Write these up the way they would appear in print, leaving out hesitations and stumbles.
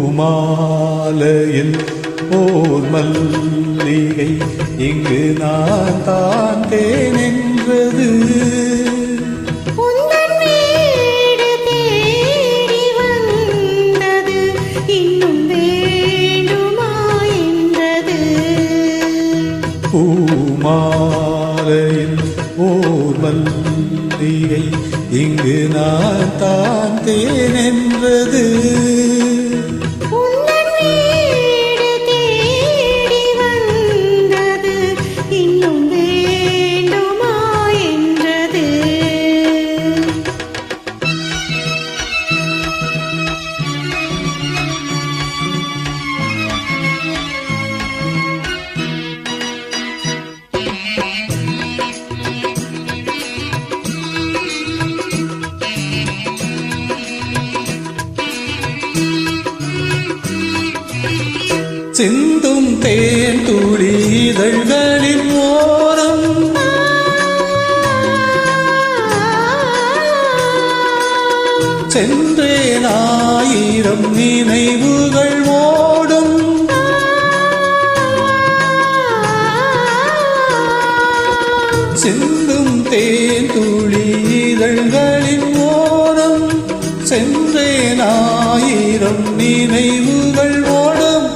பூமாலையில் ஓர் மல்லிகை இங்கு நான் தான் தேனென்றது. பூமாலையில் ஓர் மல்லிகை இங்கு நான் தான் தேனென்றது. சிந்தும் தேன் துளி இதழ்களின் ஓரம் சென்றேன் ஆயிரம் நினைவுகள் ஓடும். சிந்தும் தேன் துளி இதழ்களின் ஓரம் சென்றேன் ஆயிரம் நினைவுகள் ஓடும்.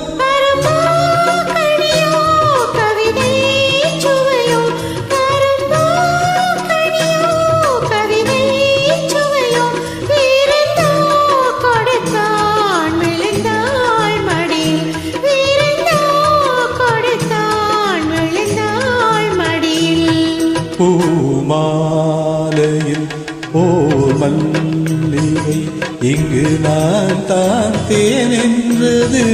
பூமாலையில் ஓர் மல்லிகை இங்கு நான் தான் தேனென்றது.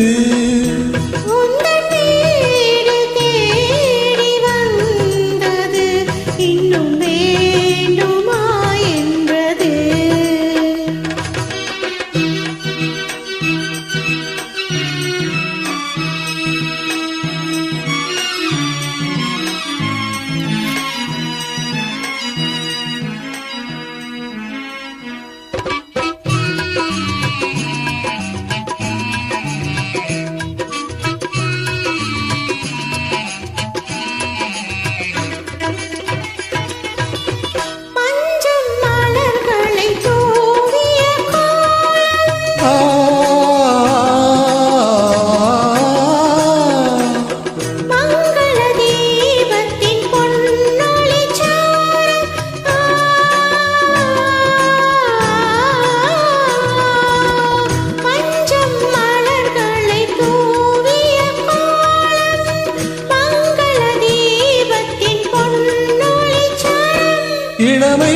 இளமை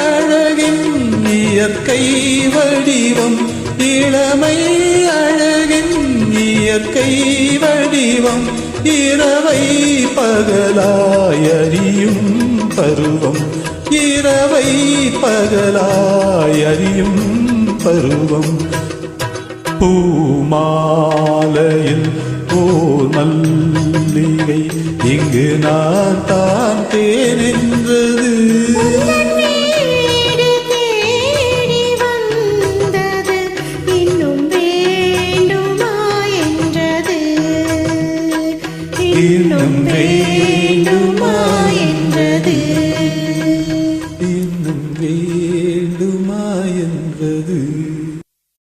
அழகின் இயற்கை வடிவம், இளமை அழகின் இயற்கை வடிவம், இரவை பகலாய் அறியும் பருவம், இரவை பகலாய் அறியும் பருவம். பூமாலையில் ஓர் மல்லிகை இங்கு நான் தான் தேனென்றது.